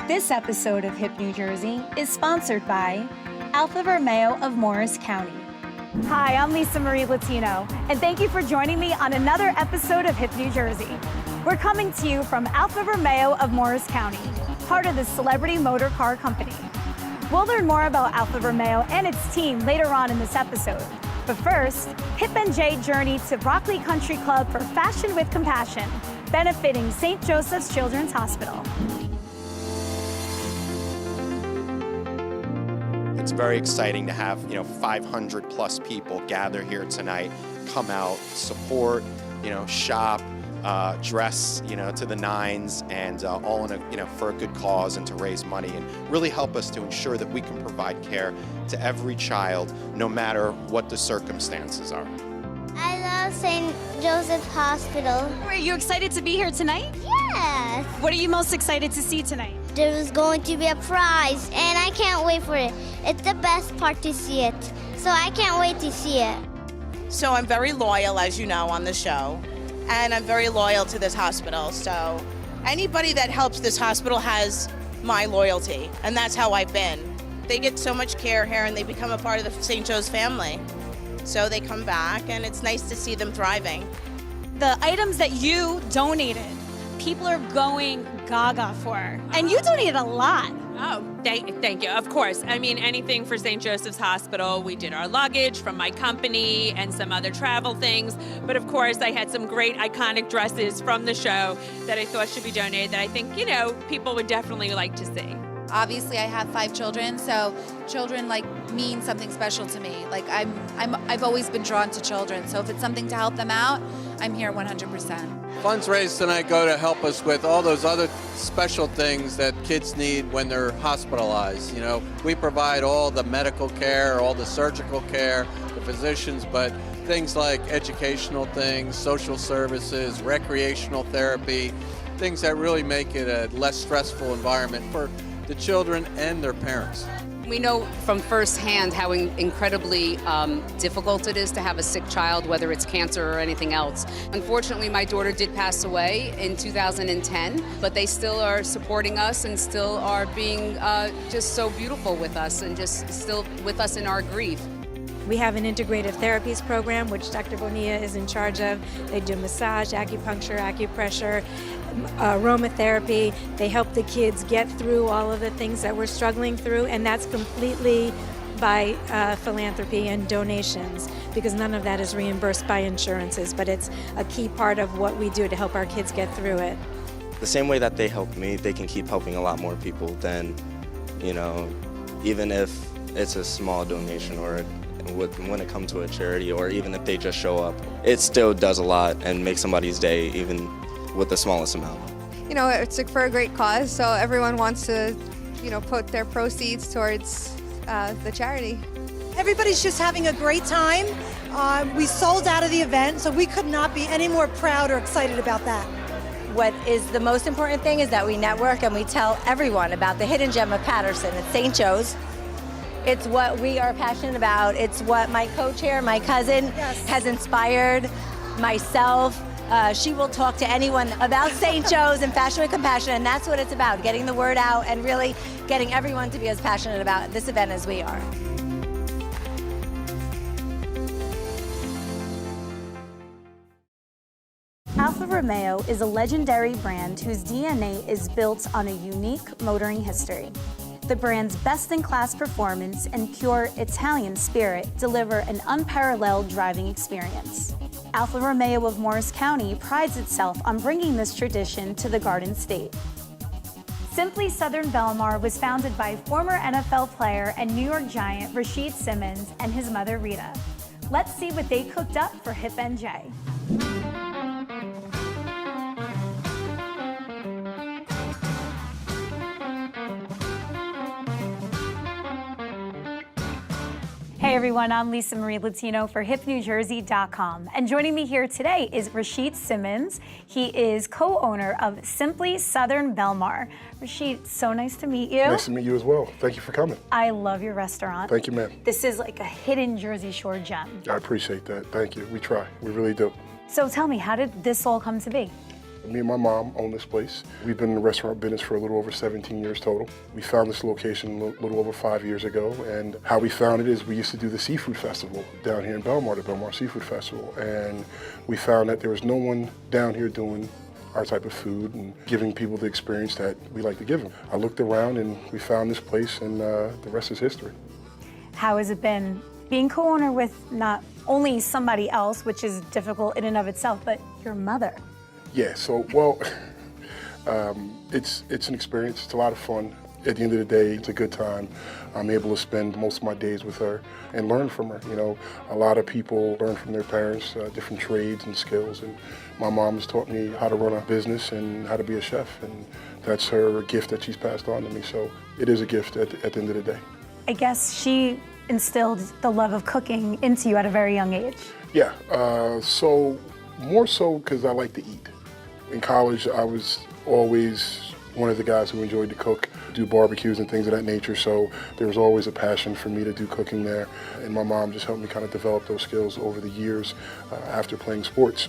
This episode of Hip New Jersey is sponsored by Alfa Romeo of Morris County. Hi, I'm Lisa Marie Latino, and thank you for joining me on another episode of Hip New Jersey. We're coming to you from Alfa Romeo of Morris County, part of the Celebrity Motor Car Company. We'll learn more about Alfa Romeo and its team later on in this episode. But first, Hip and J journey to Broccoli Country Club for Fashion with Compassion, benefiting St. Joseph's Children's Hospital. It's very exciting to have, 500 plus people gather here tonight, come out, support, shop, dress, to the nines, and all in for a good cause and to raise money and really help us to ensure that we can provide care to every child, no matter what the circumstances are. I love St. Joseph's Hospital. Are you excited to be here tonight? Yes. What are you most excited to see tonight? There's going to be a prize, and I can't wait for it. It's the best part to see it, so I can't wait to see it. So I'm very loyal, as you know, on the show, and I'm very loyal to this hospital. So anybody that helps this hospital has my loyalty, and that's how I've been. They get so much care here, and they become a part of the St. Joe's family. So they come back, and it's nice to see them thriving. The items that you donated, people are going gaga for. And you donated a lot. Oh, thank you. Of course. I mean, anything for St. Joseph's Hospital. We did our luggage from my company and some other travel things. But of course, I had some great iconic dresses from the show that I thought should be donated that I think, people would definitely like to see. Obviously, I have 5 children, so children mean something special to me. I've always been drawn to children, so if it's something to help them out, I'm here 100%. Funds raised tonight go to help us with all those other special things that kids need when they're hospitalized. We provide all the medical care, all the surgical care, the physicians, but things like educational things, social services, recreational therapy, things that really make it a less stressful environment for the children and their parents. We know from firsthand how incredibly difficult it is to have a sick child, whether it's cancer or anything else. Unfortunately, my daughter did pass away in 2010, but they still are supporting us and still are being just so beautiful with us and just still with us in our grief. We have an integrative therapies program, which Dr. Bonilla is in charge of. They do massage, acupuncture, acupressure, aromatherapy. They help the kids get through all of the things that we're struggling through, and that's completely by philanthropy and donations, because none of that is reimbursed by insurances, but it's a key part of what we do to help our kids get through it. The same way that they help me, they can keep helping a lot more people than, even if it's a small donation or when it comes to a charity, or even if they just show up, it still does a lot and makes somebody's day, even with the smallest amount. It's for a great cause, so everyone wants to, put their proceeds towards the charity. Everybody's just having a great time. We sold out of the event, so we could not be any more proud or excited about that. What is the most important thing is that we network and we tell everyone about the hidden gem of Patterson at St. Joe's. It's what we are passionate about. It's what my co-chair, my cousin, has inspired myself. She will talk to anyone about St. Joe's and Fashion with Compassion, and that's what it's about, getting the word out and really getting everyone to be as passionate about this event as we are. Alfa Romeo is a legendary brand whose DNA is built on a unique motoring history. The brand's best-in-class performance and pure Italian spirit deliver an unparalleled driving experience. Alfa Romeo of Morris County prides itself on bringing this tradition to the Garden State. Simply Southern Belmar was founded by former NFL player and New York Giant Rasheed Simmons and his mother Rita. Let's see what they cooked up for Hip and J. Hey everyone, I'm Lisa Marie Latino for HipNewJersey.com. And joining me here today is Rasheed Simmons. He is co-owner of Simply Southern Belmar. Rasheed, so nice to meet you. Nice to meet you as well. Thank you for coming. I love your restaurant. Thank you, ma'am. This is like a hidden Jersey Shore gem. I appreciate that. Thank you. We try. We really do. So tell me, how did this all come to be? Me and my mom own this place. We've been in the restaurant business for a little over 17 years total. We found this location a little over 5 years ago, and how we found it is we used to do the seafood festival down here in Belmar, the Belmar Seafood Festival, and we found that there was no one down here doing our type of food and giving people the experience that we like to give them. I looked around and we found this place, and the rest is history. How has it been being co-owner with not only somebody else, which is difficult in and of itself, but your mother? Yeah, so, well, it's an experience. It's a lot of fun. At the end of the day, it's a good time. I'm able to spend most of my days with her and learn from her. You know, a lot of people learn from their parents, different trades and skills. And my mom has taught me how to run a business and how to be a chef. And that's her gift that she's passed on to me. So it is a gift at the end of the day. I guess she instilled the love of cooking into you at a very young age. Yeah, so more so because I like to eat. In college, I was always one of the guys who enjoyed to cook, do barbecues and things of that nature, so there was always a passion for me to do cooking there. And my mom just helped me kind of develop those skills over the years after playing sports.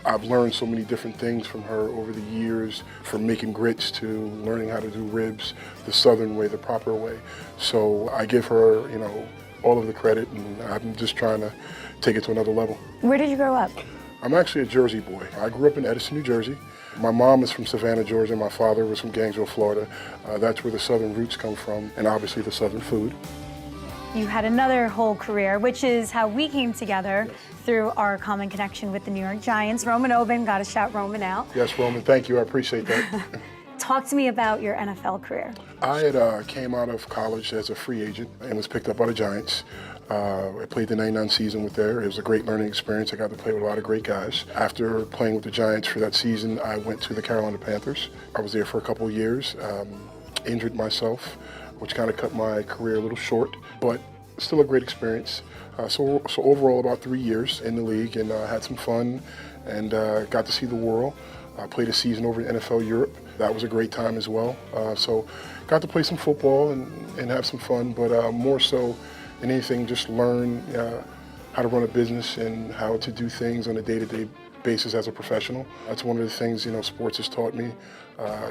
I've learned so many different things from her over the years, from making grits to learning how to do ribs the Southern way, the proper way. So I give her, you know, all of the credit, and I'm just trying to take it to another level. Where did you grow up? I'm actually a Jersey boy. I grew up in Edison, New Jersey. My mom is from Savannah, Georgia. My father was from Gainesville, Florida. That's where the Southern roots come from, and obviously the Southern food. You had another whole career, which is how we came together through our common connection with the New York Giants. Roman Oben, got to shout Roman out. Yes, Roman, thank you. I appreciate that. Talk to me about your NFL career. I had came out of college as a free agent and was picked up by the Giants. I played the 99 season with there. It was a great learning experience. I got to play with a lot of great guys. After playing with the Giants for that season, I went to the Carolina Panthers. I was there for a couple of years, injured myself, which kind of cut my career a little short, but still a great experience. So overall, about 3 years in the league, and had some fun and got to see the world. I played a season over in NFL Europe. That was a great time as well. So got to play some football and have some fun, but more so than anything, just learn how to run a business and how to do things on a day-to-day basis as a professional. That's one of the things, you know, sports has taught me,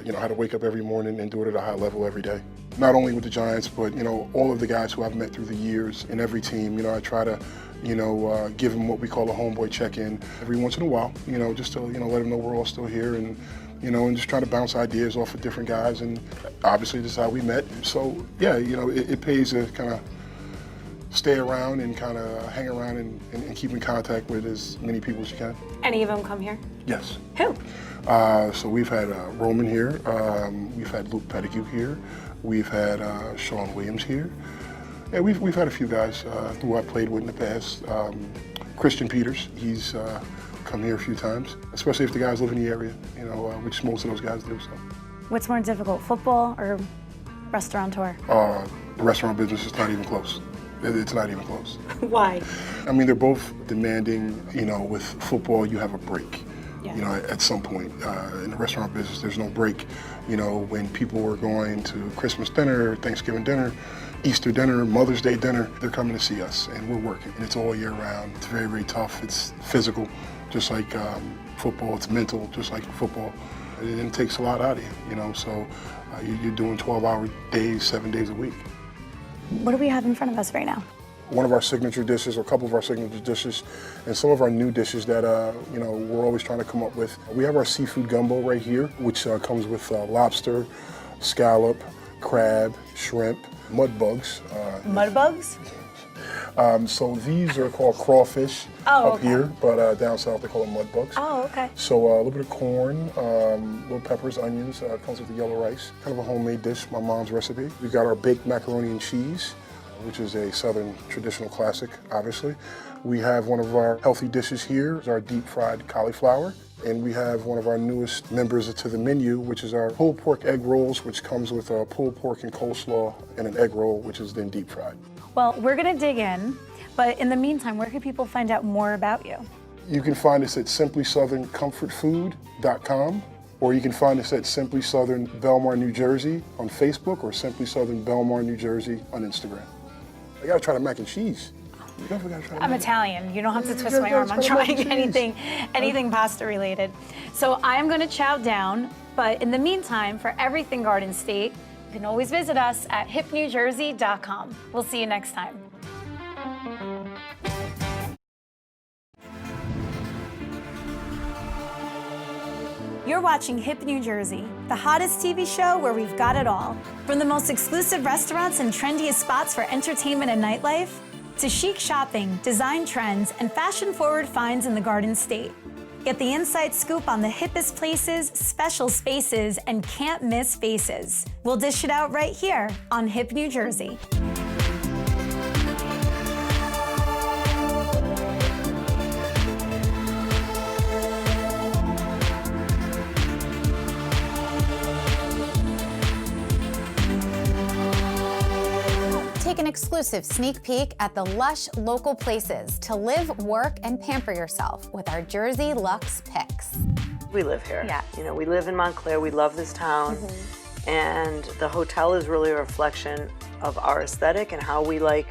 you know, how to wake up every morning and do it at a high level every day. Not only with the Giants, but, you know, all of the guys who I've met through the years in every team, you know, I try to, you know, give them what we call a homeboy check-in every once in a while, you know, just to, you know, let them know we're all still here and, you know, and just trying to bounce ideas off of different guys. And obviously this is how we met. So, yeah, you know, it pays to kind of stay around and kind of hang around and keep in contact with as many people as you can. Any of them come here? Yes. Who? So we've had Roman here. We've had Luke Pettigrew here. We've had Sean Williams here. Yeah, we've had a few guys who I played with in the past. Christian Peters, he's come here a few times, especially if the guys live in the area, you know, which most of those guys do. So. What's more difficult, football or restaurateur? The restaurant business is not even close. It's not even close. Why? I mean, they're both demanding. You know, with football, you have a break. Yeah. You know, at some point. In the restaurant business, there's no break. You know, when people were going to Christmas dinner, Thanksgiving dinner, Easter dinner, Mother's Day dinner, they're coming to see us, and we're working. And it's all year round. It's very, very tough. It's physical, just like football. It's mental, just like football. And it takes a lot out of you, you know, so you're doing 12-hour days, 7 days a week. What do we have in front of us right now? One of our signature dishes, or a couple of our signature dishes, and some of our new dishes that you know, we're always trying to come up with. We have our seafood gumbo right here, which comes with lobster, scallop, crab, shrimp, mud bugs. Mud bugs? So these are called crawfish up here, but down south they call them mud bugs. Oh, okay. So a little bit of corn, little peppers, onions, comes with the yellow rice. Kind of a homemade dish, my mom's recipe. We've got our baked macaroni and cheese, which is a Southern traditional classic, obviously. We have one of our healthy dishes here, is our deep fried cauliflower. And we have one of our newest members to the menu, which is our pulled pork egg rolls, which comes with a pulled pork and coleslaw and an egg roll, which is then deep fried. Well, we're gonna dig in, but in the meantime, where can people find out more about you? You can find us at simplysouthern.comfortfood.com, or you can find us at Simply Southern Belmar, New Jersey on Facebook, or Simply Southern Belmar, New Jersey on Instagram. I gotta try the mac and cheese. You definitely gotta try I'm lamb. Italian. You don't have to twist my arm on trying anything pasta related. So I'm going to chow down, but in the meantime, for everything Garden State, you can always visit us at hipnewjersey.com. We'll see you next time. You're watching Hip New Jersey, the hottest TV show where we've got it all. From the most exclusive restaurants and trendiest spots for entertainment and nightlife, to chic shopping, design trends, and fashion-forward finds in the Garden State. Get the inside scoop on the hippest places, special spaces, and can't-miss faces. We'll dish it out right here on Hip New Jersey. Take an exclusive sneak peek at the lush local places to live, work, and pamper yourself with our Jersey Luxe picks. We live here. Yeah. You know, we live in Montclair. We love this town. And the hotel is really a reflection of our aesthetic and how we like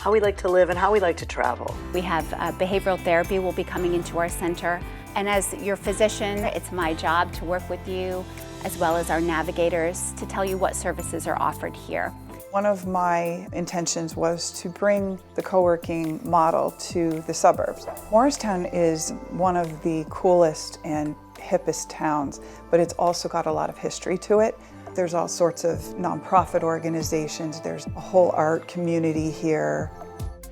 to live and how we like to travel. We have behavioral therapy will be coming into our center. And as your physician, it's my job to work with you, as well as our navigators, to tell you what services are offered here. One of my intentions was to bring the co-working model to the suburbs. Morristown is one of the coolest and hippest towns, but it's also got a lot of history to it. There's all sorts of nonprofit organizations. There's a whole art community here.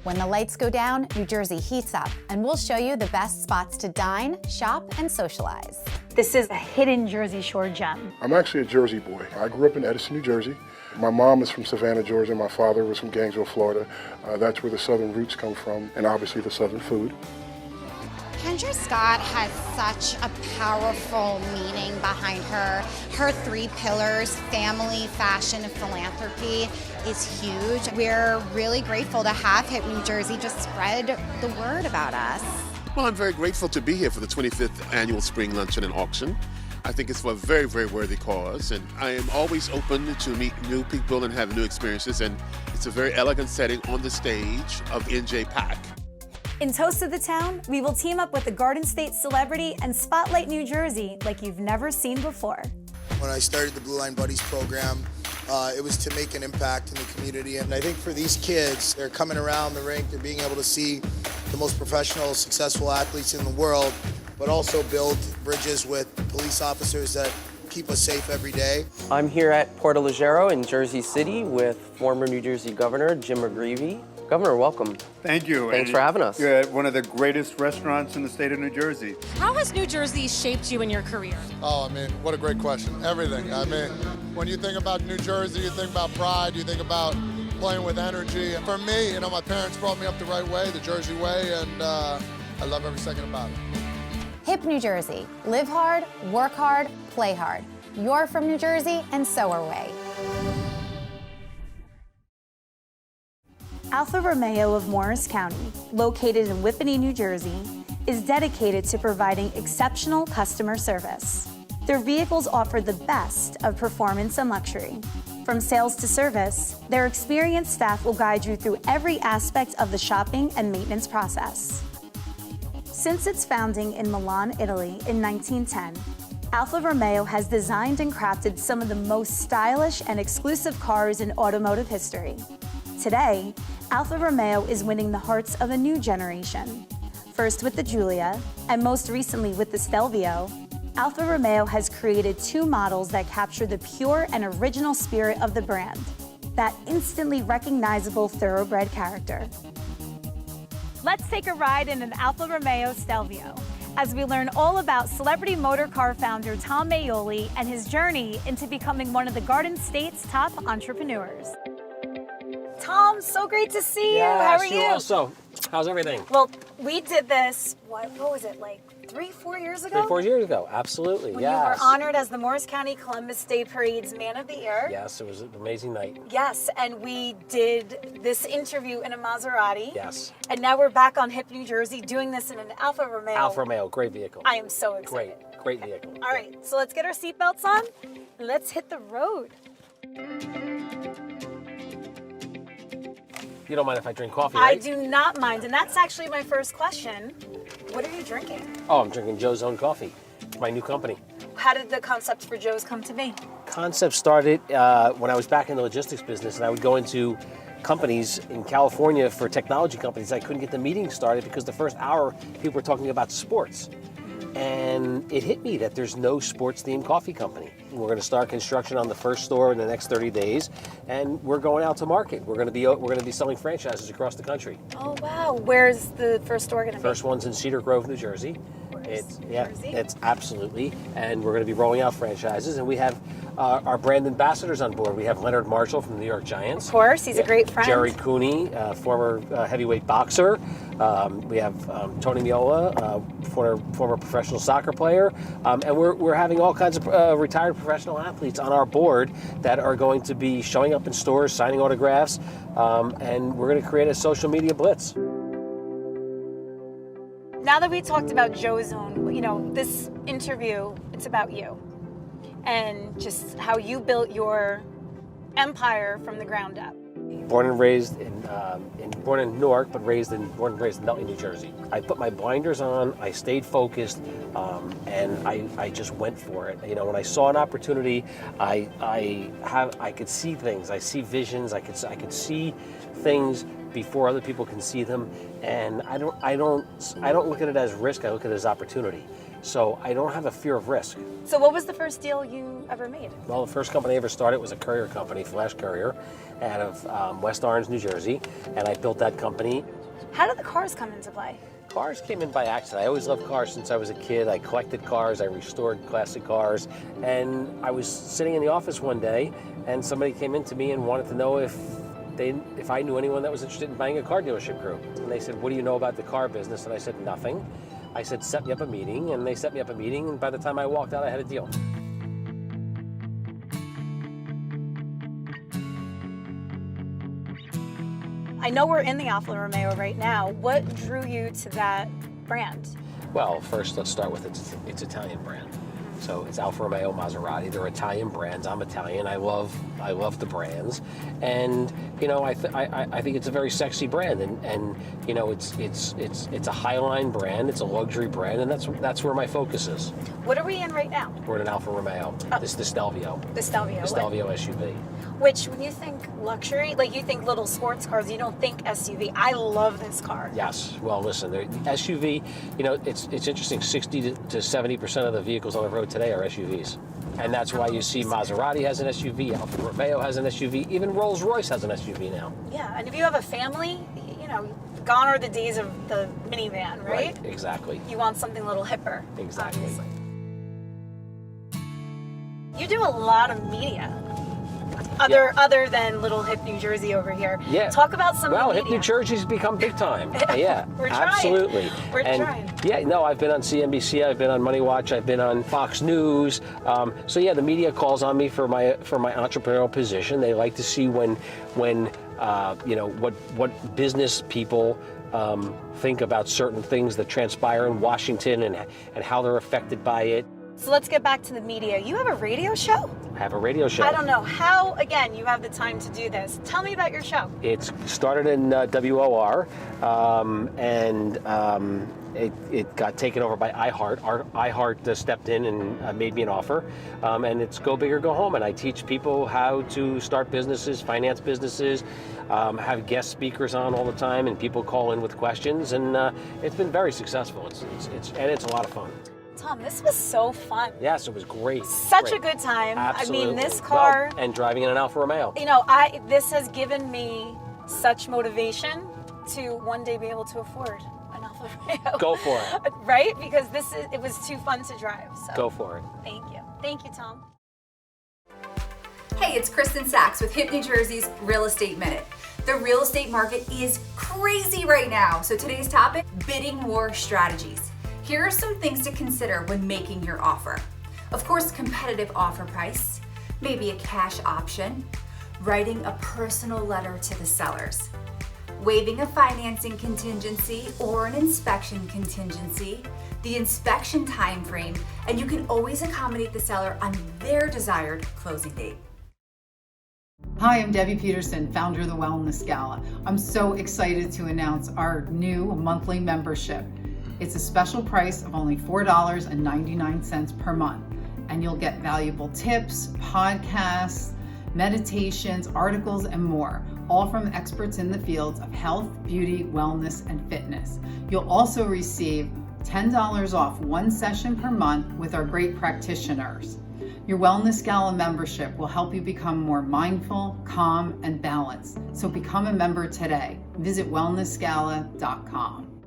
When the lights go down, New Jersey heats up, and we'll show you the best spots to dine, shop, and socialize. This is a hidden Jersey Shore gem. I'm actually a Jersey boy. I grew up in Edison, New Jersey. My mom is from Savannah, Georgia. My father was from Gainesville, Florida. That's where the southern roots come from, and obviously the southern food. Kendra Scott has such a powerful meaning behind her. Her three pillars, family, fashion, and philanthropy, is huge. We're really grateful to have Hip New Jersey just spread the word about us. Well, I'm very grateful to be here for the 25th Annual Spring Luncheon and Auction. I think it's for a very, very worthy cause, and I am always open to meet new people and have new experiences, and it's a very elegant setting on the stage of NJ Pack. In Toast of the Town, we will team up with the Garden State celebrity and spotlight New Jersey like you've never seen before. When I started the Blue Line Buddies program, it was to make an impact in the community. And I think for these kids, they're coming around the rink, they're being able to see the most professional, successful athletes in the world, but also build bridges with police officers that keep us safe every day. I'm here at Porto Legero in Jersey City with former New Jersey Governor Jim McGreevey. Governor, welcome. Thank you. Thanks for having us. You're at one of the greatest restaurants in the state of New Jersey. How has New Jersey shaped you in your career? Oh, I mean, what a great question. Everything. I mean, when you think about New Jersey, you think about pride, you think about playing with energy. And for me, you know, my parents brought me up the right way, the Jersey way, and I love every second about it. Hip New Jersey. Live hard, work hard, play hard. You're from New Jersey, and so are we. Alfa Romeo of Morris County, located in Whippany, New Jersey, is dedicated to providing exceptional customer service. Their vehicles offer the best of performance and luxury. From sales to service, their experienced staff will guide you through every aspect of the shopping and maintenance process. Since its founding in Milan, Italy in 1910, Alfa Romeo has designed and crafted some of the most stylish and exclusive cars in automotive history. Today, Alfa Romeo is winning the hearts of a new generation. First with the Giulia, and most recently with the Stelvio, Alfa Romeo has created two models that capture the pure and original spirit of the brand, that instantly recognizable thoroughbred character. Let's take a ride in an Alfa Romeo Stelvio as we learn all about celebrity motor car founder Tom Aioli and his journey into becoming one of the Garden State's top entrepreneurs. Tom, so great to see you. How are you? Also, how's everything? Well, we did this, what was it, like 3-4 years ago? 3-4 years ago, absolutely, when yes. you were honored as the Morris County Columbus Day Parade's Man of the Year. Yes, it was an amazing night. Yes, and we did this interview in a Maserati. Yes. And now we're back on Hip New Jersey doing this in an Alfa Romeo. Alfa Romeo, great vehicle. I am so excited. Great vehicle. All right, so let's get our seatbelts on. Let's hit the road. You don't mind if I drink coffee, I right? do not mind, and that's actually my first question. What are you drinking? Oh, I'm drinking Joe's Own Coffee, my new company. How did the concept for Joe's come to be? Concept started when I was back in the logistics business, and I would go into companies in California for technology companies. I couldn't get the meeting started because the first hour people were talking about sports. And it hit me that there's no sports-themed coffee company. We're going to start construction on the first store in the next 30 days, and we're going out to market. We're going to be selling franchises across the country. Oh wow! Where's the first store going to be? First one's in Cedar Grove, New Jersey. It's absolutely, and we're going to be rolling out franchises, and we have our brand ambassadors on board. We have Leonard Marshall from the New York Giants. Of course, he's a great friend. Jerry Cooney, former heavyweight boxer. We have Tony Miola, former professional soccer player, and we're having all kinds of retired professional athletes on our board that are going to be showing up in stores, signing autographs, and we're going to create a social media blitz. Now that we talked about Joe's Own, this interview, it's about you and just how you built your empire from the ground up. Born and raised born in Newark, but born and raised in Nutley, New Jersey. I put my blinders on, I stayed focused, and I just went for it. When I saw an opportunity, I could see things. I see visions. I could see things before other people can see them, and I don't look at it as risk. I look at it as opportunity. So I don't have a fear of risk. So what was the first deal you ever made? Well, the first company I ever started was a courier company, Flash Courier, out of West Orange, New Jersey, and I built that company. How did the cars come into play? Cars came in by accident. I always loved cars since I was a kid. I collected cars, I restored classic cars, and I was sitting in the office one day, and somebody came in to me and wanted to know if I knew anyone that was interested in buying a car dealership group. And they said, "What do you know about the car business?" And I said, "Nothing." I said, "Set me up a meeting," and they set me up a meeting, and by the time I walked out, I had a deal. I know we're in the Alfa Romeo right now. What drew you to that brand? Well, first let's start with its Italian brand. So it's Alfa Romeo, Maserati. They're Italian brands. I'm Italian. I love the brands, and I think it's a very sexy brand, and it's a high-line brand. It's a luxury brand, and that's where my focus is. What are we in right now? We're in an Alfa Romeo. Oh. This is the Stelvio. The Stelvio. The Stelvio SUV. Which, when you think luxury, like you think little sports cars, you don't think SUV. I love this car. Yes. Well, listen, the SUV, it's interesting. 60 to 70% of the vehicles on the road today are SUVs. And that's why you see Maserati has an SUV, Alfa Romeo has an SUV, even Rolls-Royce has an SUV now. Yeah, and if you have a family, gone are the days of the minivan, right? Exactly. You want something a little hipper. Exactly. Obviously. You do a lot of media. Other than little hip New Jersey over here. Yeah. Talk about some of the media. Hip New Jersey's become big time. Yeah. We're trying. Absolutely. We're trying. Yeah, no, I've been on CNBC, I've been on Money Watch, I've been on Fox News. So yeah, the media calls on me for my entrepreneurial position. They like to see when what business people think about certain things that transpire in Washington and how they're affected by it. So let's get back to the media. You have a radio show? I have a radio show. I don't know how, again, you have the time to do this. Tell me about your show. It's started in WOR, and it got taken over by iHeart. iHeart stepped in and made me an offer, and it's go big or go home. And I teach people how to start businesses, finance businesses, have guest speakers on all the time, and people call in with questions, and it's been very successful. It's a lot of fun. Tom, this was so fun. Yes, it was great. Such a good time. Absolutely. I mean, this car... Well, and driving in an Alfa Romeo. This has given me such motivation to one day be able to afford an Alfa Romeo. Go for it. Right? Because it was too fun to drive. So. Go for it. Thank you. Thank you, Tom. Hey, it's Kristin Saks with Hip New Jersey's Real Estate Minute. The real estate market is crazy right now. So today's topic, bidding war strategies. Here are some things to consider when making your offer. Of course, competitive offer price, maybe a cash option, writing a personal letter to the sellers, waiving a financing contingency or an inspection contingency, the inspection time frame, and you can always accommodate the seller on their desired closing date. Hi, I'm Debbie Peterson, founder of the Wellness Gala. I'm so excited to announce our new monthly membership. It's a special price of only $4.99 per month, and you'll get valuable tips, podcasts, meditations, articles, and more, all from experts in the fields of health, beauty, wellness, and fitness. You'll also receive $10 off one session per month with our great practitioners. Your Wellness Gala membership will help you become more mindful, calm, and balanced. So become a member today. Visit wellnessgala.com.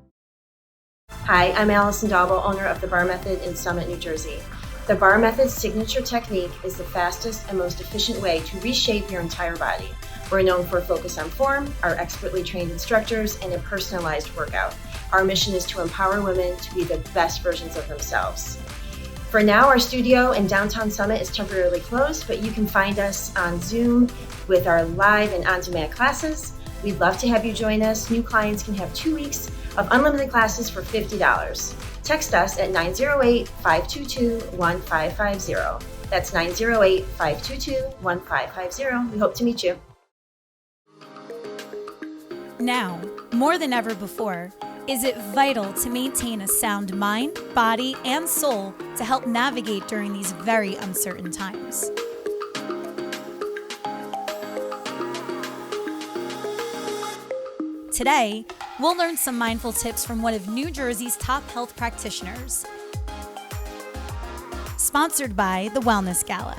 Hi, I'm Allison Dauble, owner of the Bar Method in Summit, New Jersey. The Bar Method's signature technique is the fastest and most efficient way to reshape your entire body. We're known for a focus on form, our expertly trained instructors, and a personalized workout. Our mission is to empower women to be the best versions of themselves. For now, our studio in downtown Summit is temporarily closed, but you can find us on Zoom with our live and on-demand classes. We'd love to have you join us. New clients can have 2 weeks of unlimited classes for $50. Text us at 908-522-1550. That's 908-522-1550. We hope to meet you. Now, more than ever before, is it vital to maintain a sound mind, body, and soul to help navigate during these very uncertain times. Today, we'll learn some mindful tips from one of New Jersey's top health practitioners. Sponsored by the Wellness Gala.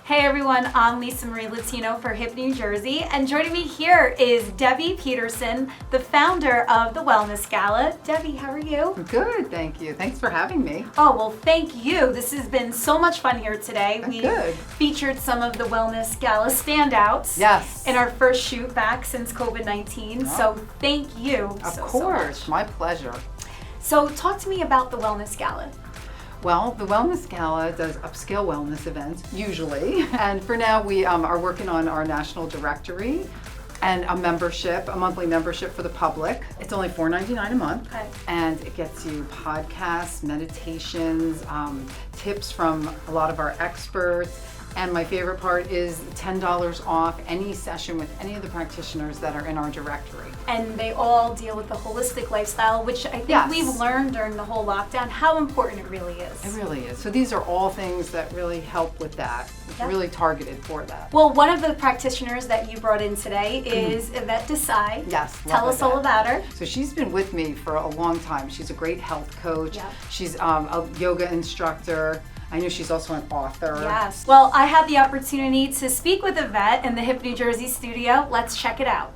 Hey everyone, I'm Lisa Marie Latino for HIP New Jersey, and joining me here is Debbie Peterson, the founder of the Wellness Gala. Debbie, how are you? Good, thank you. Thanks for having me. Oh, well, thank you. This has been so much fun here today. We Good. featured some of the Wellness Gala standouts in our first shoot back since COVID-19, so thank you Of so course, much. my pleasure. So talk to me about the Wellness Gala. Well, the Wellness Gala does upscale wellness events, usually. And for now, we are working on our national directory and a membership, a monthly membership for the public. It's only $4.99 a month. Okay. And it gets you podcasts, meditations, tips from a lot of our experts. And my favorite part is $10 off any session with any of the practitioners that are in our directory. And they all deal with the holistic lifestyle, which I think we've learned during the whole lockdown how important it really is. It really is. So these are all things that really help with that. It's really targeted for that. Well, one of the practitioners that you brought in today is Yvette Desai. Yes. Tell us all about her. So she's been with me for a long time. She's a great health coach. She's a yoga instructor. I know she's also an author. Yes. Well, I had the opportunity to speak with Yvette in the HIP New Jersey studio. Let's check it out.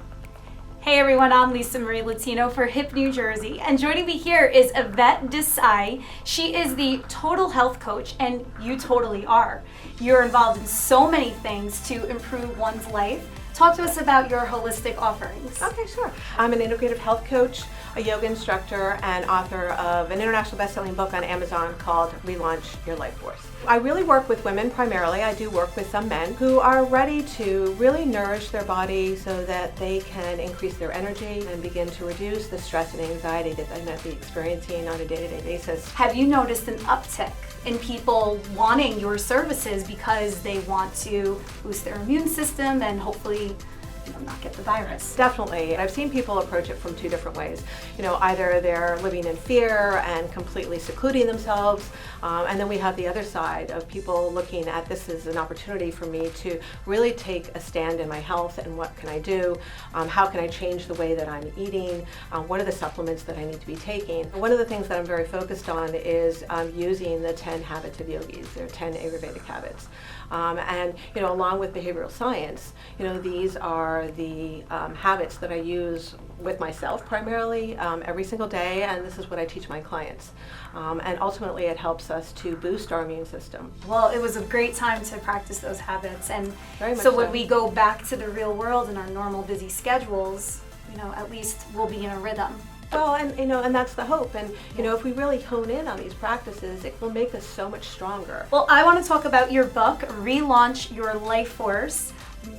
Hey everyone, I'm Lisa Marie Latino for HIP New Jersey, and joining me here is Yvette Desai. She is the total health coach, and you totally are. You're involved in so many things to improve one's life. Talk to us about your holistic offerings. Okay, sure. I'm an integrative health coach, a yoga instructor, and author of an international best-selling book on Amazon called Relaunch Your Life Force. I really work with women primarily. I do work with some men who are ready to really nourish their body so that they can increase their energy and begin to reduce the stress and anxiety that they might be experiencing on a day-to-day basis. Have you noticed an uptick in people wanting your services because they want to boost their immune system and hopefully not get the virus? Definitely. I've seen people approach it from two different ways. Either they're living in fear and completely secluding themselves, and then we have the other side of people looking at this as an opportunity for me to really take a stand in my health and what can I do, how can I change the way that I'm eating, what are the supplements that I need to be taking. One of the things that I'm very focused on is using the 10 habits of yogis. There are 10 Ayurvedic habits. And along with behavioral science, these are the habits that I use with myself primarily every single day, and this is what I teach my clients. And ultimately it helps us to boost our immune system. Well, it was a great time to practice those habits, and Very much so so. when we go back to the real world and our normal busy schedules, at least we'll be in a rhythm. Well, and that's the hope. And if we really hone in on these practices, it will make us so much stronger. Well, I want to talk about your book, Relaunch Your Life Force.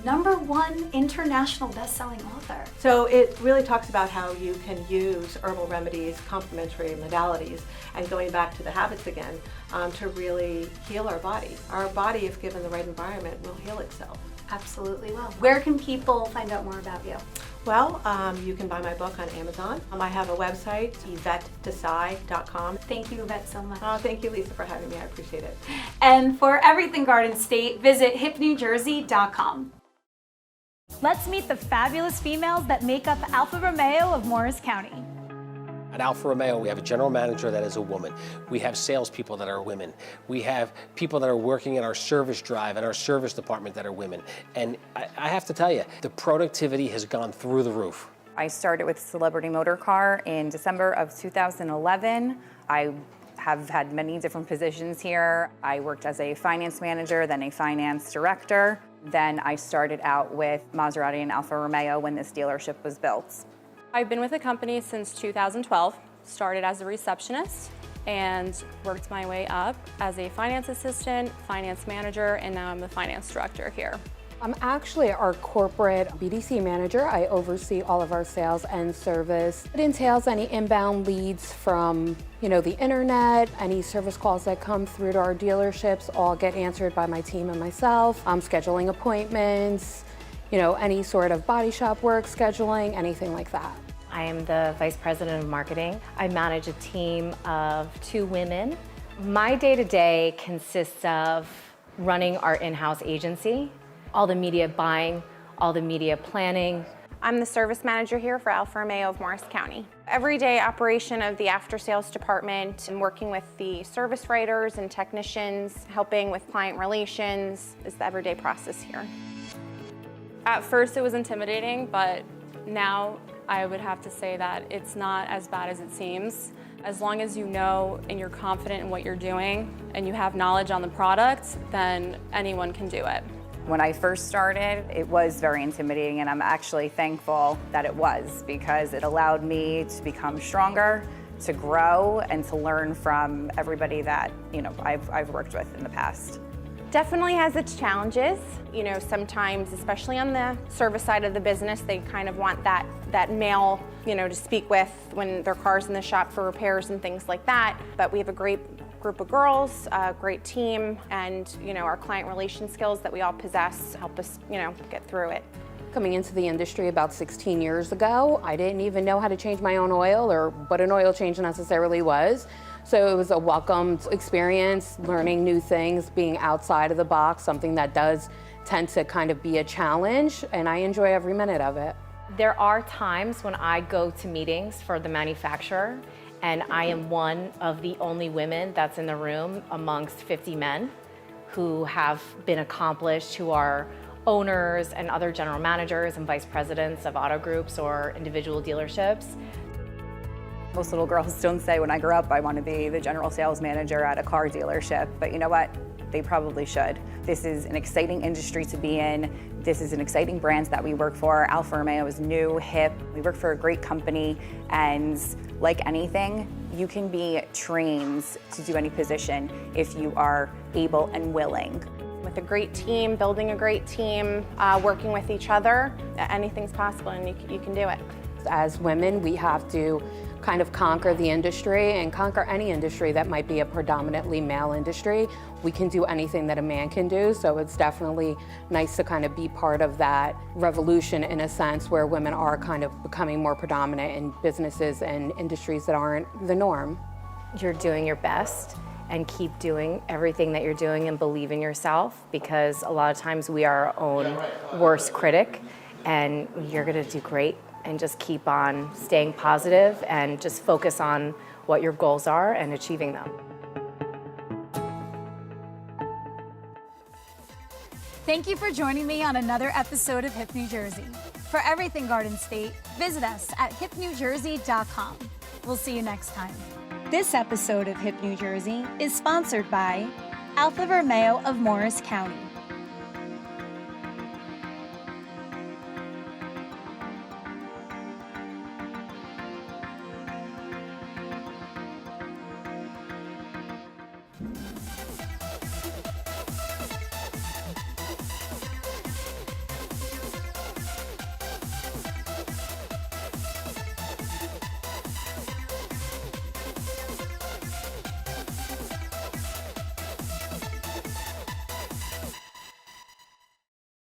#1 international best-selling author. So it really talks about how you can use herbal remedies, complementary modalities, and going back to the habits again, to really heal our body. Our body, if given the right environment, will heal itself. Absolutely will. Where can people find out more about you? Well, you can buy my book on Amazon. I have a website, YvetteDesai.com. Thank you, Yvette, so much. Oh, thank you, Lisa, for having me. I appreciate it. And for everything Garden State, visit hipnewjersey.com. Let's meet the fabulous females that make up Alfa Romeo of Morris County. At Alfa Romeo, we have a general manager that is a woman. We have salespeople that are women. We have people that are working in our service drive and our service department that are women. And I have to tell you, the productivity has gone through the roof. I started with Celebrity Motor Car in December of 2011. I have had many different positions here. I worked as a finance manager, then a finance director. Then I started out with Maserati and Alfa Romeo when this dealership was built. I've been with the company since 2012, started as a receptionist and worked my way up as a finance assistant, finance manager, and now I'm the finance director here. I'm actually our corporate BDC manager. I oversee all of our sales and service. It entails any inbound leads from, the internet, any service calls that come through to our dealerships all get answered by my team and myself. Scheduling appointments, any sort of body shop work, scheduling, anything like that. I am the Vice President of Marketing. I manage a team of 2 women. My day-to-day consists of running our in-house agency, all the media buying, all the media planning. I'm the service manager here for Alfa Romeo of Morris County. Everyday operation of the after-sales department and working with the service writers and technicians, helping with client relations is the everyday process here. At first it was intimidating, but now I would have to say that it's not as bad as it seems. As long as you know and you're confident in what you're doing and you have knowledge on the product, then anyone can do it. When I first started, it was very intimidating, and I'm actually thankful that it was, because it allowed me to become stronger, to grow, and to learn from everybody that I've worked with in the past. Definitely has its challenges. Sometimes, especially on the service side of the business, they kind of want that male, to speak with when their car's in the shop for repairs and things like that. But we have a great group of girls, a great team, and our client relation skills that we all possess help us, get through it. Coming into the industry about 16 years ago, I didn't even know how to change my own oil or what an oil change necessarily was. So it was a welcomed experience, learning new things, being outside of the box, something that does tend to kind of be a challenge, and I enjoy every minute of it. There are times when I go to meetings for the manufacturer, and I am one of the only women that's in the room amongst 50 men who have been accomplished, who are owners and other general managers and vice presidents of auto groups or individual dealerships. Most little girls don't say, when I grow up, I want to be the general sales manager at a car dealership, but you know what? They probably should. This is an exciting industry to be in. This is an exciting brand that we work for. Alfa Romeo is new, hip. We work for a great company, and like anything, you can be trained to do any position if you are able and willing. With a great team, building a great team, working with each other, anything's possible and you can do it. As women, we have to kind of conquer the industry and conquer any industry that might be a predominantly male industry. We can do anything that a man can do, so it's definitely nice to kind of be part of that revolution in a sense where women are kind of becoming more predominant in businesses and industries that aren't the norm. You're doing your best and keep doing everything that you're doing and believe in yourself, because a lot of times we are our own worst critic, and you're gonna do great. And just keep on staying positive and just focus on what your goals are and achieving them. Thank you for joining me on another episode of Hip New Jersey. For everything Garden State, visit us at hipnewjersey.com. We'll see you next time. This episode of Hip New Jersey is sponsored by Alfa Romeo of Morris County.